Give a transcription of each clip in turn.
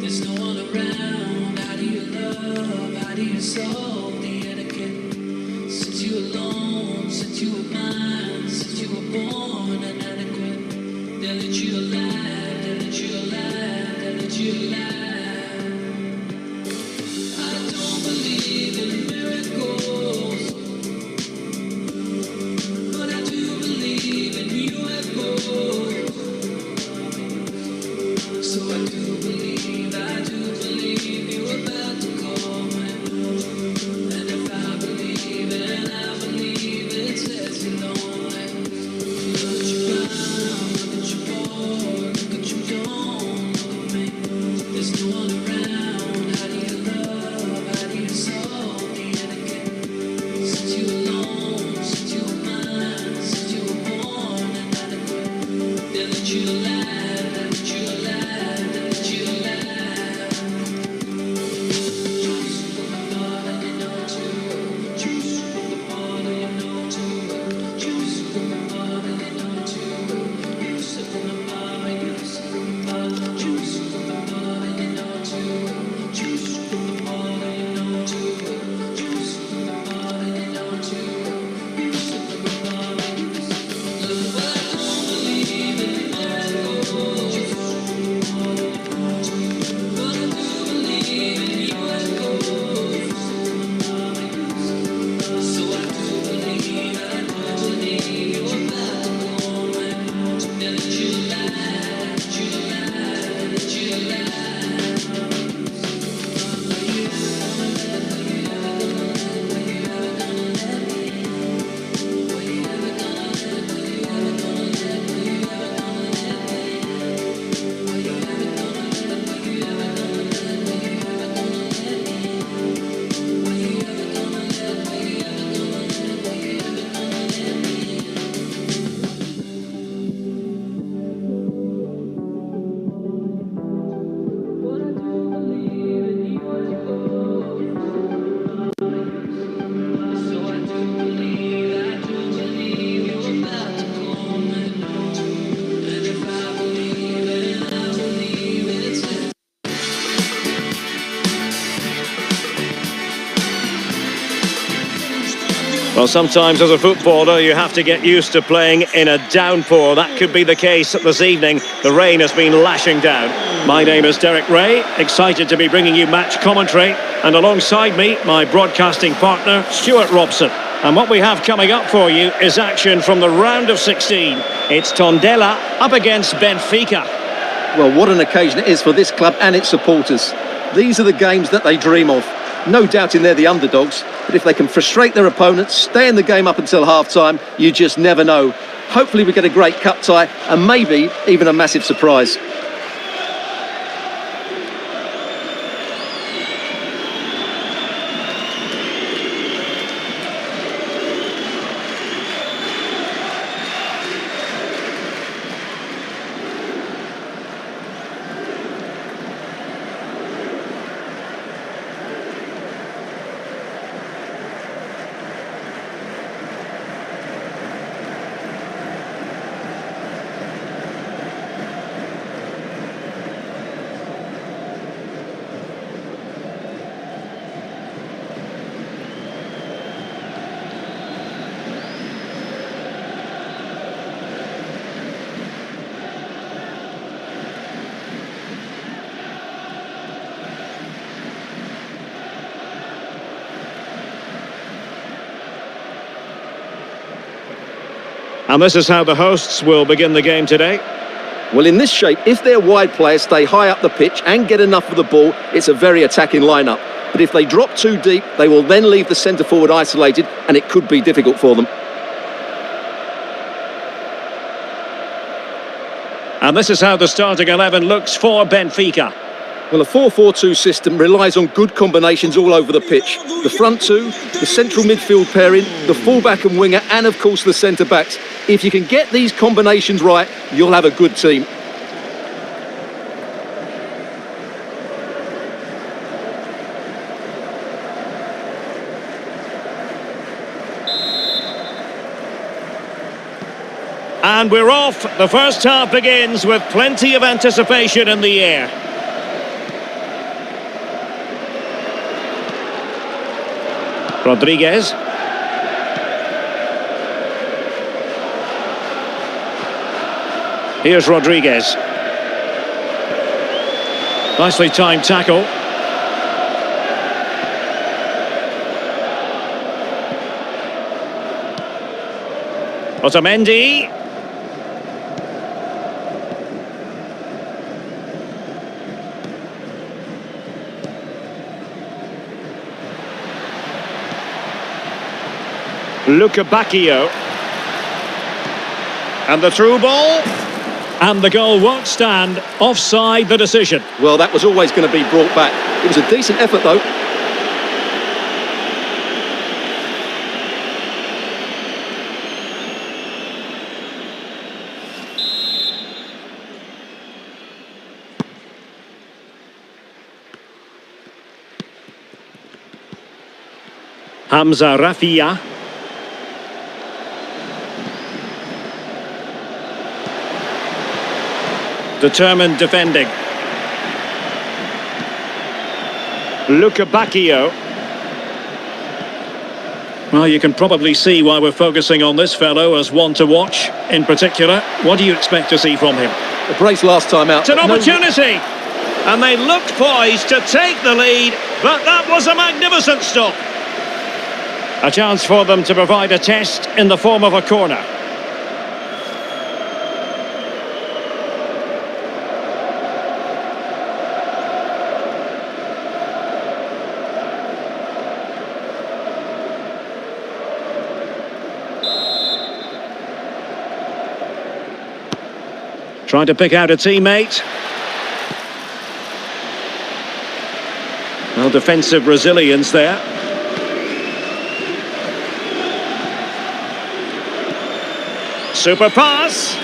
There's no one around. How do you love? How do you solve the etiquette? Since you alone, since you were mine, since you were born inadequate, they let you alive, they let you alive, they let you alive. I don't believe in miracles, but I do believe in UFOs. So I do believe you're about to call me. And if I believe it, I believe it says you're lonely. Look at you round, look at you bored, look at you don't look at me. There's no one around. How do you love? How do you solve the etiquette? Since you were alone, since you were mine, since you were born inadequate, they let you alive, they let you alive, they let you alive. Juice from the bottle, you know too. Juice from the bottle, you know too. Juice from the bottle, you know too. You sip from the bottle, you sip from the bottle. Juice from the bottle, you know too. Juice from the bottle, you know too. Juice from the bottle, you know too. You sip from the bottle, you sip from the bottle. But I don't believe in miracles. But I do believe in UFOs. So I do believe you're about to call me. They let you lie, let you lie, let you lie. Are you ever gonna let me? Are you ever gonna let me? Are you ever gonna let me? Are you ever gonna let me? Are you ever gonna let me? Are you ever gonna let me? Are you ever gonna let me? Are you ever gonna let me? Are you ever gonna let me? Are you ever gonna let me? Are you ever gonna let me? But I do believe in UFOs. So I do believe you're about to call me. And if I believe it, I believe it's. Well, sometimes as a footballer you have to get used to playing in a downpour. That could be the case this evening. The rain has been lashing down. My name is Derek Ray, excited to be bringing you match commentary. And alongside me, my broadcasting partner, Stuart Robson. And what we have coming up for you is action from the round of 16. It's Tondela up against Benfica. Well, what an occasion it is for this club and its supporters. These are the games that they dream of. No doubting they're the underdogs, but if they can frustrate their opponents, stay in the game up until half-time, you just never know. Hopefully we get a great cup tie and maybe even a massive surprise. And this is how the hosts will begin the game today. Well, in this shape, if their wide players stay high up the pitch and get enough of the ball, it's a very attacking lineup. But if they drop too deep, they will then leave the centre-forward isolated, and it could be difficult for them. And this is how the starting 11 looks for Benfica. Well, a 4-4-2 system relies on good combinations all over the pitch. The front two, the central midfield pairing, the fullback and winger, and of course the centre-backs. If you can get these combinations right, you'll have a good team. And we're off. The first half begins with plenty of anticipation in the air. Rodriguez. Here's Rodriguez. Nicely timed tackle. Otamendi. Luca Bacchio. And the through ball. And the goal won't stand. Offside the decision. Well, that was always going to be brought back. It was a decent effort, though. Hamza Rafia. Determined defending. Luca Bacchio. Well, you can probably see why we're focusing on this fellow as one to watch. In particular, what do you expect to see from him? A brace last time out. It's an opportunity! And they looked poised to take the lead, but that was a magnificent stop. A chance for them to provide a test in the form of a corner. Trying to pick out a teammate. Well, defensive resilience there. Super pass.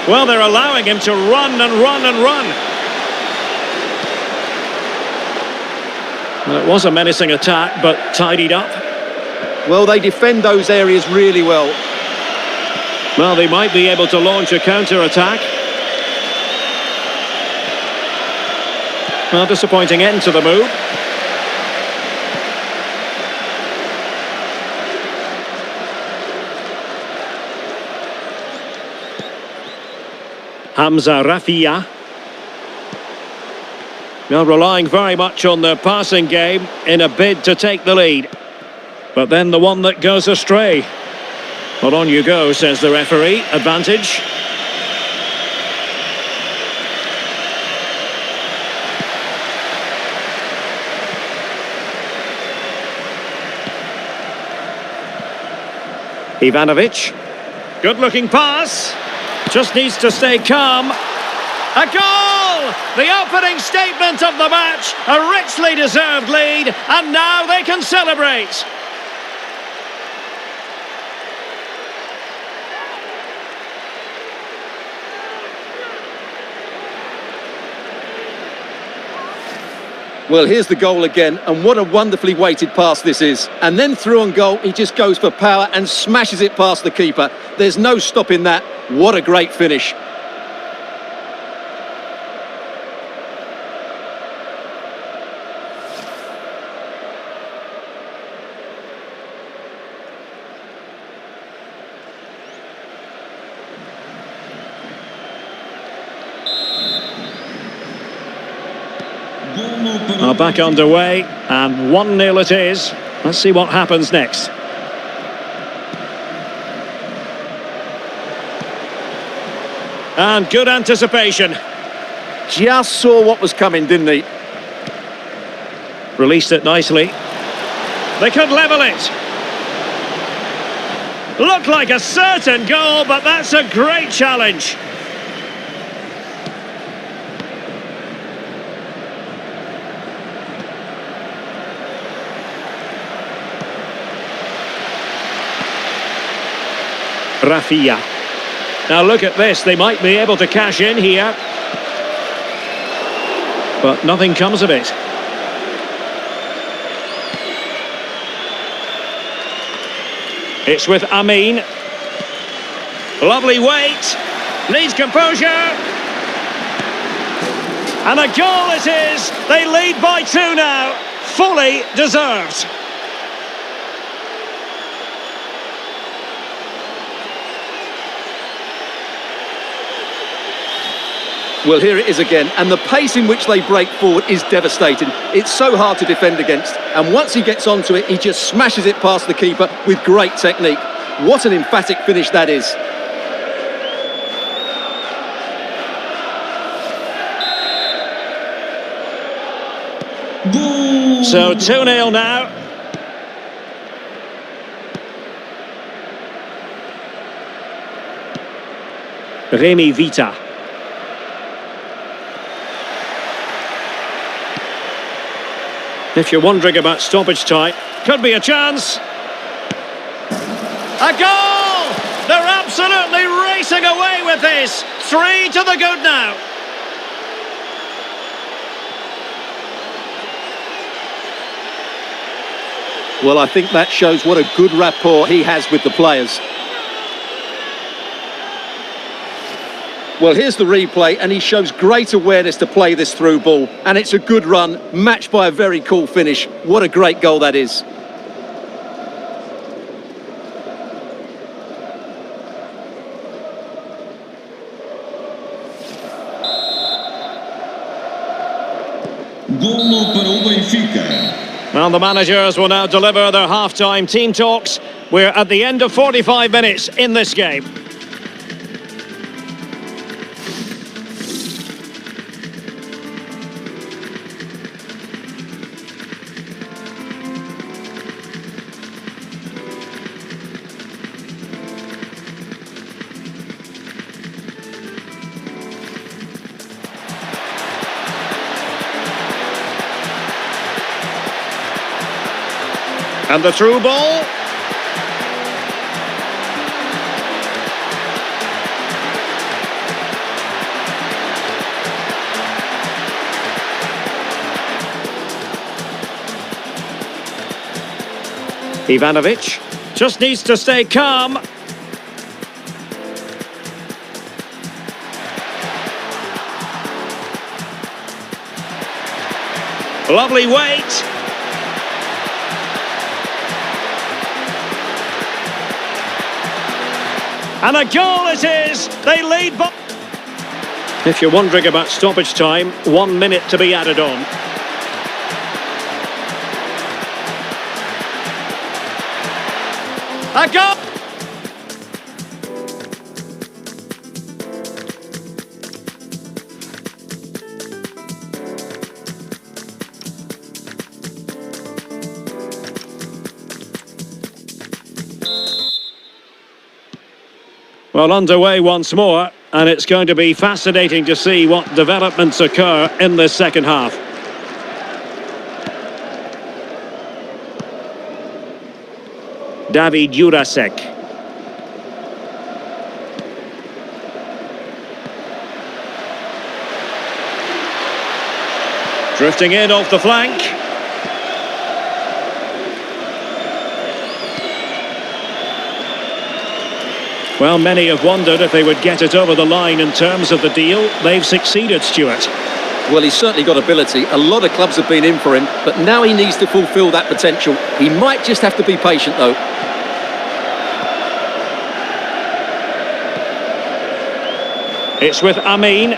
Well, they're allowing him to run and run and run. Well, it was a menacing attack, but tidied up. Well, they defend those areas really well. Well, they might be able to launch a counter-attack. Well, disappointing end to the move. Hamza Rafia. Now relying very much on their passing game in a bid to take the lead. But then the one that goes astray. Well, on you go, says the referee. Advantage. Ivanovic. Good-looking pass. Just needs to stay calm. A goal! The opening statement of the match. A richly deserved lead. And now they can celebrate. Well, here's the goal again, and what a wonderfully weighted pass this is. And then through on goal, he just goes for power and smashes it past the keeper. There's no stopping that. What a great finish. Are back underway, and 1-0 it is. Let's see what happens next. And good anticipation. Just saw what was coming, didn't he? Released it nicely. They could level it. Looked like a certain goal, but that's a great challenge. Rafia. Now look at this, they might be able to cash in here. But nothing comes of it. It's with Amin. Lovely weight. Needs composure. And a goal it is. They lead by 2 now. fully deserved. Well, here it is again, and the pace in which they break forward is devastating. It's so hard to defend against, and once he gets onto it, he just smashes it past the keeper with great technique. What an emphatic finish that is. So 2-0 now. Remy Vita. If you're wondering about stoppage time, could be a chance. A goal! They're absolutely racing away with this. 3 to the good now. Well, I think that shows what a good rapport he has with the players. Well, here's the replay, and he shows great awareness to play this through ball. And it's a good run, matched by a very cool finish. What a great goal that is. Golo para o Benfica. Well, the managers will now deliver their half-time team talks. We're at the end of 45 minutes in this game. And the through ball. Ivanovic just needs to stay calm. Lovely weight. And a goal it is! They lead by... If you're wondering about stoppage time, 1 minute to be added on. A goal! Well, underway once more, and it's going to be fascinating to see what developments occur in this second half. David Jurasek. Drifting in off the flank. Well, many have wondered if they would get it over the line in terms of the deal. They've succeeded, Stuart. Well, he's certainly got ability. A lot of clubs have been in for him, but now he needs to fulfil that potential. He might just have to be patient, though. It's with Amin.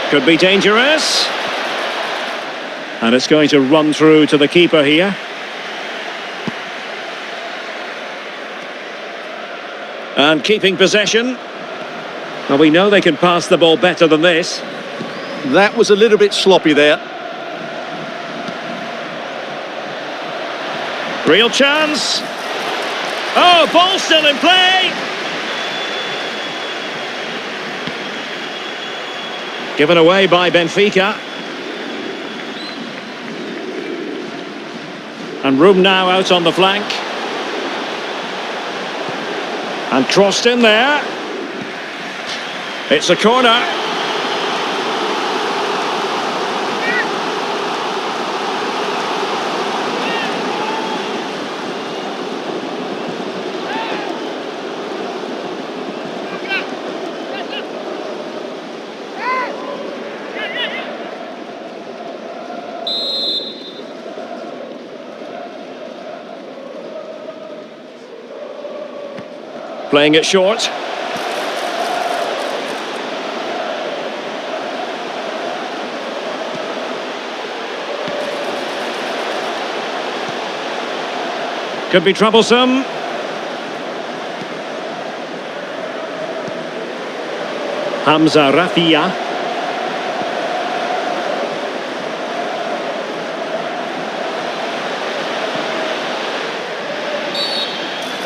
Could be dangerous. And it's going to run through to the keeper here. And keeping possession. Well, we know they can pass the ball better than this. That was a little bit sloppy there. Real chance. Oh, ball still in play. Given away by Benfica. And room now out on the flank. And crossed in there. It's a corner. Playing it short. Could be troublesome. Hamza Rafia.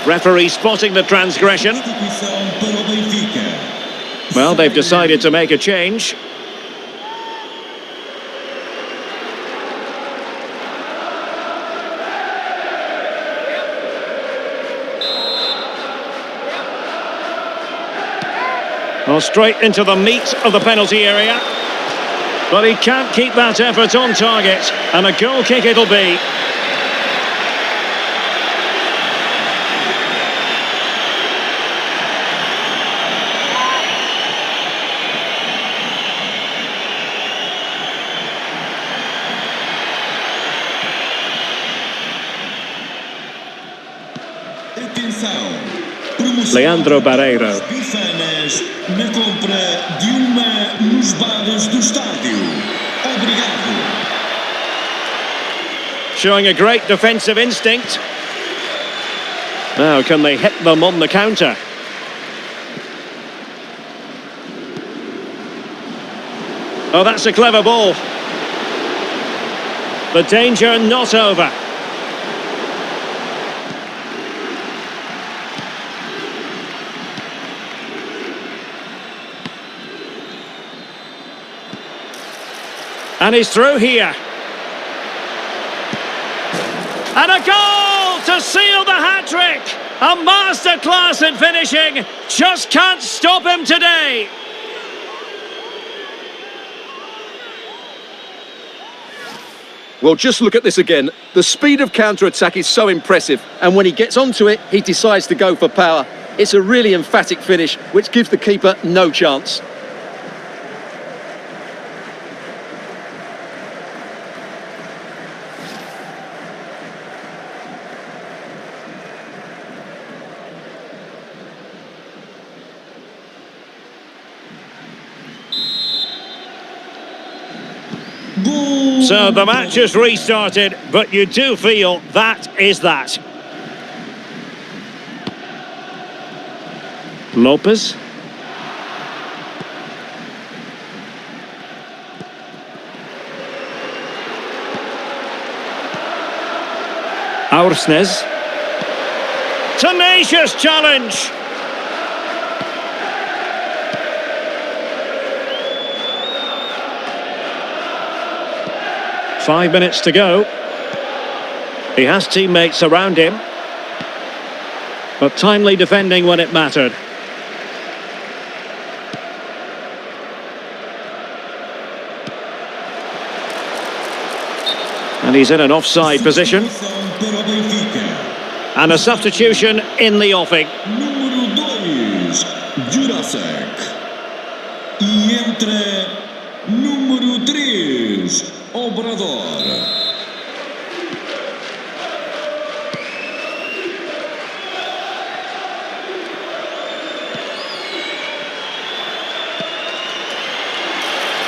Referee spotting the transgression. Well, they've decided to make a change. Well, straight into the meat of the penalty area. But he can't keep that effort on target. And a goal kick it'll be. Leandro Barreiro. Na compra de uma nos bares do estádio. Obrigado. Showing a great defensive instinct. Now, can they hit them on the counter? Oh, that's a clever ball. The danger not over. And he's through here. And a goal to seal the hat-trick! A masterclass in finishing. Just can't stop him today. Well, just look at this again. The speed of counter-attack is so impressive. And when he gets onto it, he decides to go for power. It's a really emphatic finish, which gives the keeper no chance. So the match has restarted, but you do feel that is that. Lopez. Aursnes. Tenacious challenge. Five minutes to go. He has teammates around him, but timely defending when it mattered. And he's in an offside position. And a substitution in the offing. Número 2, Jurasek. E entra número 3, Obrador.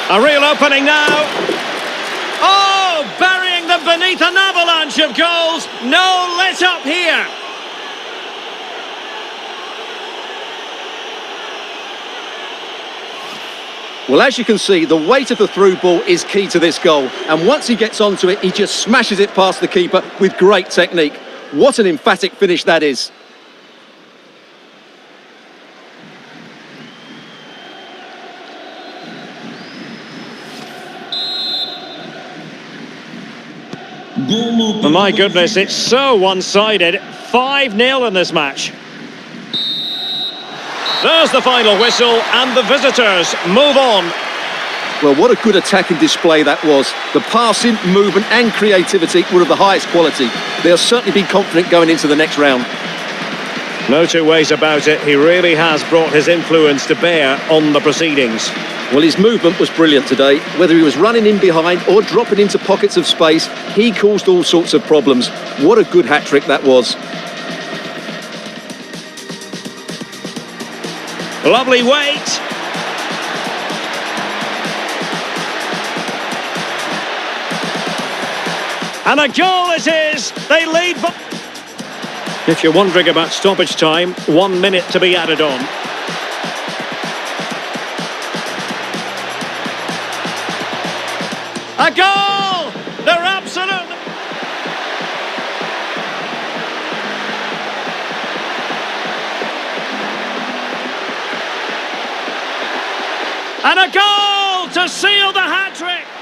A real opening now. Oh, burying them beneath an avalanche of goals. No let up here. Well, as you can see, the weight of the through ball is key to this goal. And once he gets onto it, he just smashes it past the keeper with great technique. What an emphatic finish that is. Oh my goodness, it's so one-sided. 5-0 in this match. There's the final whistle, and the visitors move on. Well, what a good attacking display that was. The passing, movement and creativity were of the highest quality. They'll certainly be confident going into the next round. No two ways about it. He really has brought his influence to bear on the proceedings. Well, his movement was brilliant today. Whether he was running in behind or dropping into pockets of space, he caused all sorts of problems. What a good hat-trick that was. Lovely weight. And a goal it is. They lead. If you're wondering about stoppage time, 1 minute to be added on. A goal! They're absolutely... And a goal to seal the hat-trick!